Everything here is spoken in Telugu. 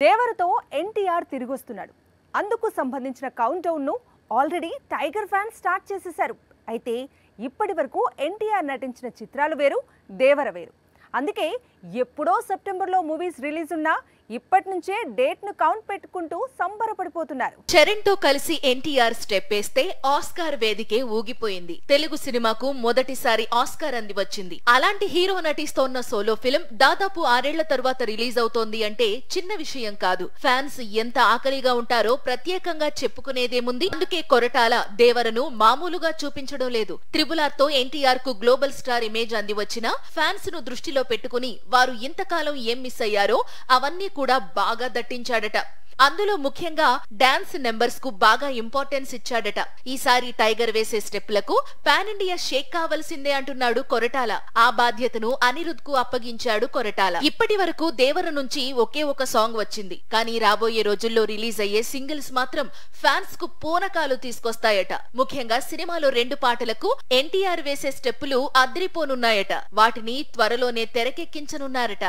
దేవరతో ఎన్టీఆర్ తిరిగొస్తున్నాడు. అందుకు సంబంధించిన కౌంట్ డౌన్ ను ఆల్రెడీ టైగర్ ఫ్యాన్స్ స్టార్ట్ చేసేశారు. అయితే ఇప్పటివరకు ఎన్టీఆర్ నటించిన చిత్రాలు వేరు, దేవర వేరు. అందుకే ఎప్పుడో సెప్టెంబర్లో మూవీస్ రిలీజ్ ఉన్నా ఇప్పటి నుంచే డేట్ ను కౌంట్ పెట్టుకుంటూ సంబరపడిపోతున్నారు. చరణ్ తో కలిసి ఎన్టీఆర్ స్టెప్ వేస్తే ఆస్కార్ వేదికే ఊగిపోయింది. తెలుగు సినిమాకు మొదటిసారి ఆస్కార్ అంది వచ్చింది. అలాంటి హీరో నటిస్తోన్న సోలో ఫిల్మ్ దాదాపు 6 ఏళ్ల తరువాత రిలీజ్ అవుతోంది అంటే చిన్న విషయం కాదు. ఫ్యాన్స్ ఎంత ఆకలిగా ఉంటారో ప్రత్యేకంగా చెప్పుకునేదేముంది. అందుకే కొరటాల దేవరను మామూలుగా చూపించడం లేదు. RRR తో ఎన్టీఆర్ కు గ్లోబల్ స్టార్ ఇమేజ్ అంది వచ్చినా ఫ్యాన్స్ ను దృష్టిలో పెట్టుకుని వారు ఇంతకాలం ఏం మిస్ అయ్యారో అవన్నీ కూడా బాగా దట్టించాడట. అందులో ముఖ్యంగా డాన్స్ నెంబర్స్ కు బాగా ఇంపార్టెన్స్ ఇచ్చాడట. ఈసారి టైగర్ వేసే స్టెప్లకు పాన్ ఇండియా షేక్ కావాల్సిందే అంటున్నాడు కొరటాల. ఆ బాధ్యతను అనిరుద్ కు అప్పగించాడు కొరటాల. ఇప్పటి వరకు దేవర నుంచి ఒకే ఒక సాంగ్ వచ్చింది. కానీ రాబోయే రోజుల్లో రిలీజ్ అయ్యే సింగిల్స్ మాత్రం ఫ్యాన్స్ కు పూనకాలు తీసుకొస్తాయట. ముఖ్యంగా సినిమాలో 2 పాటలకు ఎన్టీఆర్ వేసే స్టెప్పులు అద్రిపోనున్నాయట. వాటిని త్వరలోనే తెరకెక్కించనున్నారట.